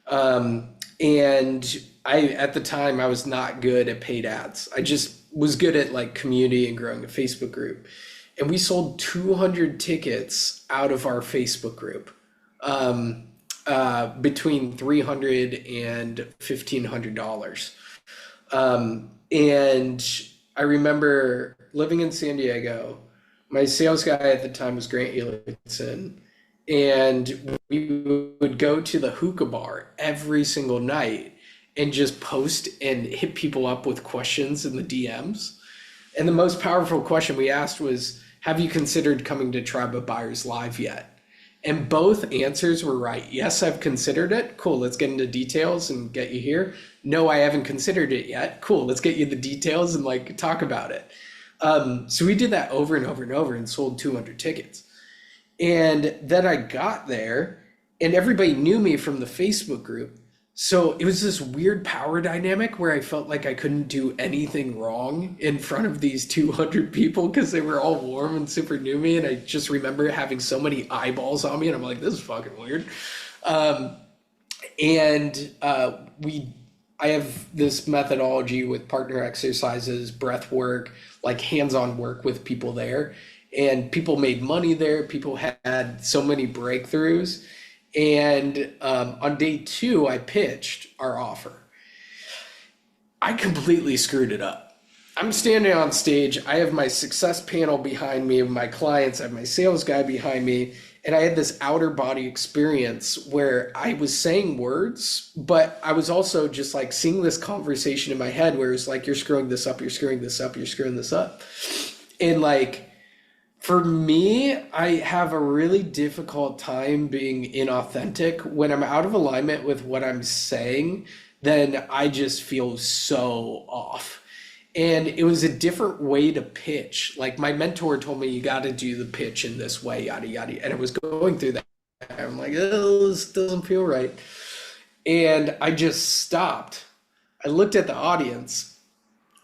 and I at the time I was not good at paid ads. I just was good at like community and growing a Facebook group, and we sold 200 tickets out of our Facebook group. Between $300 and $1,500. And I remember living in San Diego. My sales guy at the time was Grant Elliotson, and we would go to the hookah bar every single night and just post and hit people up with questions in the DMs. And the most powerful question we asked was, have you considered coming to Tribe of Buyers Live yet? And both answers were right. Yes, I've considered it. Cool, let's get into details and get you here. No, I haven't considered it yet. Cool, let's get you the details and like talk about it. So we did that over and over and over and sold 200 tickets. And then I got there and everybody knew me from the Facebook group. So it was this weird power dynamic where I felt like I couldn't do anything wrong in front of these 200 people because they were all warm and super knew me. And I just remember having so many eyeballs on me, and I'm like, this is fucking weird. Um, and I have this methodology with partner exercises, breath work, like hands-on work with people there. And people made money there. People had so many breakthroughs. And on day two, I pitched our offer. I completely screwed it up. I'm standing on stage. I have my success panel behind me of my clients. I have my sales guy behind me. And I had this outer body experience where I was saying words, but I was also just like seeing this conversation in my head where it's like, you're screwing this up, you're screwing this up, you're screwing this up. And like, for me, I have a really difficult time being inauthentic. When I'm out of alignment with what I'm saying, then I just feel so off. And it was a different way to pitch. Like my mentor told me, you got to do the pitch in this way, yada, yada. And I was going through that. I'm like, oh, this doesn't feel right. And I just stopped. I looked at the audience.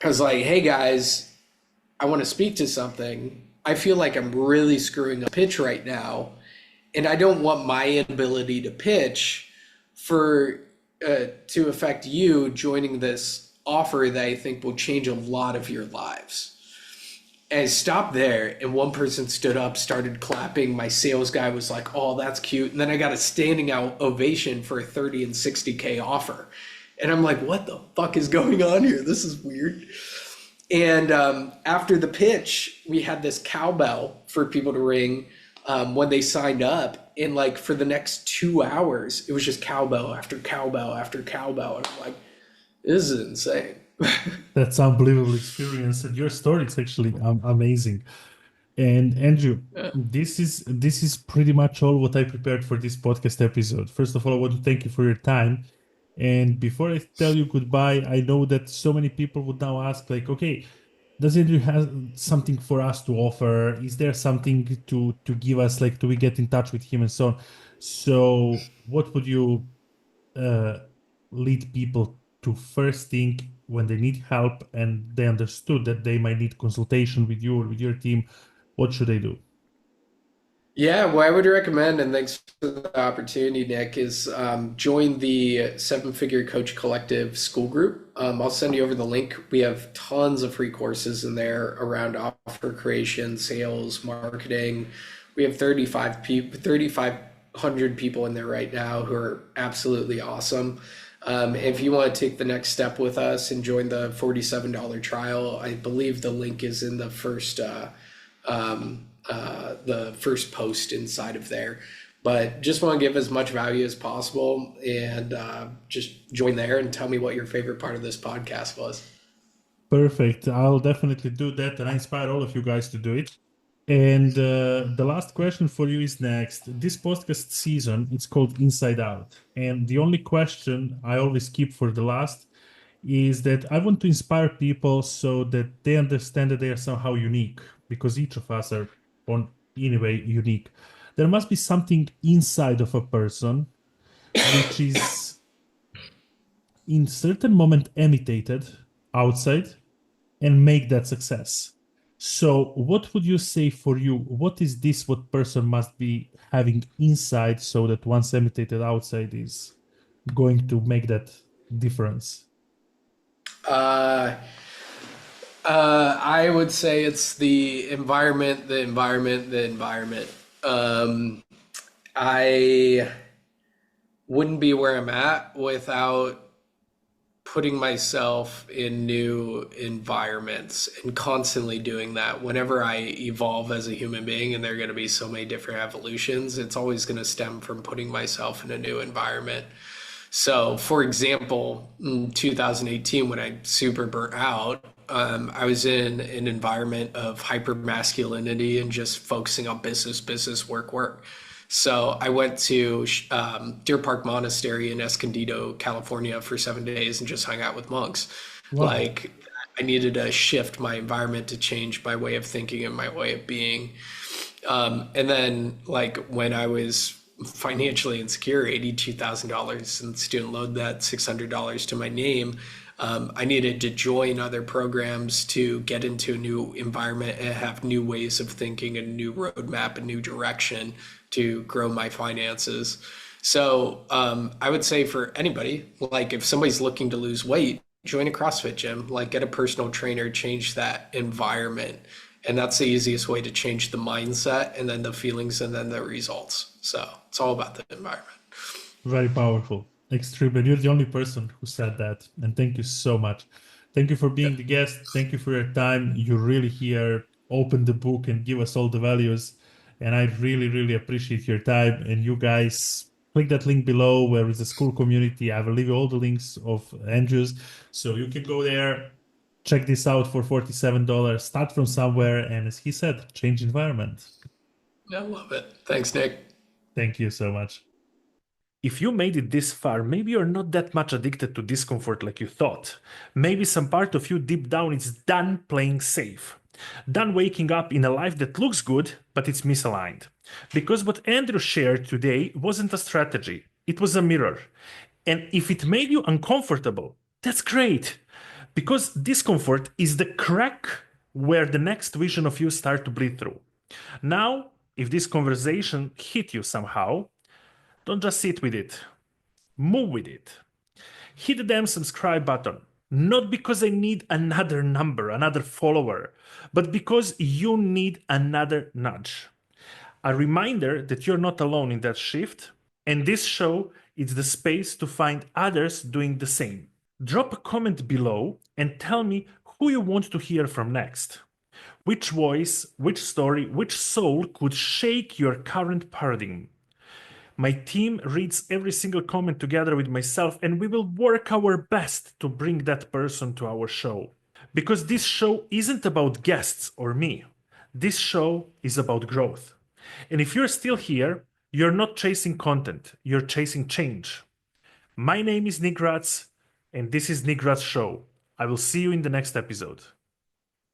I was like, hey guys, I want to speak to something. I feel like I'm really screwing up pitch right now, and I don't want my inability to pitch to affect you joining this offer that I think will change a lot of your lives. And I stopped there, and one person stood up, started clapping. My sales guy was like, "Oh, that's cute." And then I got a standing out ovation for a 30 and 60K offer, and I'm like, "What the fuck is going on here? This is weird." And after the pitch, we had this cowbell for people to ring when they signed up. And like for the next 2 hours, it was just cowbell after cowbell after cowbell. And I'm like, this is insane. That's unbelievable experience, and your story is actually amazing. And Andrew, Yeah. this is pretty much all what I prepared for this podcast episode. First of all, I want to thank you for your time. And before I tell you goodbye, I know that so many people would now ask, like, okay, does Andrew have something for us to offer? Is there something to give us? Like, do we get in touch with him and so on? So, what would you uh, lead people to first think when they need help and they understood that they might need consultation with you or with your team? What should they do? Yeah, what I would recommend, and thanks for the opportunity, Nick, is join the Seven Figure Coach Collective school group. I'll send you over the link. We have tons of free courses in there around offer creation, sales, marketing. We have 3,500 people in there right now who are absolutely awesome. If you want to take the next step with us and join the $47 trial, I believe the link is in the first post inside of there. But just want to give as much value as possible and just join there and tell me what your favorite part of this podcast was. Perfect. I'll definitely do that, and I inspire all of you guys to do it. And the last question for you is next. This podcast season, it's called Inside Out. And the only question I always keep for the last is that I want to inspire people so that they understand that they are somehow unique, because each of us are on anyway unique. There must be something inside of a person which is in certain moment imitated outside and make that success. So what would you say for you? What is this what person must be having inside so that once imitated outside is going to make that difference? Uh, I would say it's the environment, the environment, the environment. I wouldn't be where I'm at without putting myself in new environments and constantly doing that. Whenever I evolve as a human being, and there are going to be so many different evolutions, it's always going to stem from putting myself in a new environment. So, for example, in 2018, when I super burnt out, I was in an environment of hyper masculinity and just focusing on business, business, work, work. So I went to Deer Park Monastery in Escondido, California for 7 days and just hung out with monks. Wow. Like I needed to shift my environment to change my way of thinking and my way of being. And then like when I was financially insecure, $82,000 in student loan debt, $600 to my name. I needed to join other programs to get into a new environment and have new ways of thinking, a new roadmap, a new direction to grow my finances. So I would say for anybody, like if somebody's looking to lose weight, join a CrossFit gym, like get a personal trainer, change that environment. And that's the easiest way to change the mindset and then the feelings and then the results. So it's all about the environment. Very powerful. Extremely. You're the only person who said that. And thank you so much. Thank you for being the guest. Thank you for your time. You really here open the book and give us all the values. And I really, really appreciate your time. And you guys click that link below where is the school community. I will leave you all the links of Andrew's. So you can go there, check this out for $47. Start from somewhere. And as he said, change environment. I love it. Thanks, Nick. Thank you so much. If you made it this far, maybe you're not that much addicted to discomfort like you thought. Maybe some part of you deep down is done playing safe. Done waking up in a life that looks good, but it's misaligned. Because what Andrew shared today wasn't a strategy, it was a mirror. And if it made you uncomfortable, that's great. Because discomfort is the crack where the next vision of you start to bleed through. Now, if this conversation hit you somehow, don't just sit with it. Move with it. Hit the damn subscribe button. Not because I need another number, another follower, but because you need another nudge. A reminder that you're not alone in that shift, and this show is the space to find others doing the same. Drop a comment below and tell me who you want to hear from next. Which voice, which story, which soul could shake your current paradigm? My team reads every single comment together with myself, and we will work our best to bring that person to our show. Because this show isn't about guests or me. This show is about growth. And if you're still here, you're not chasing content, you're chasing change. My name is Nick Graz, and this is Nick Graz Show. I will see you in the next episode.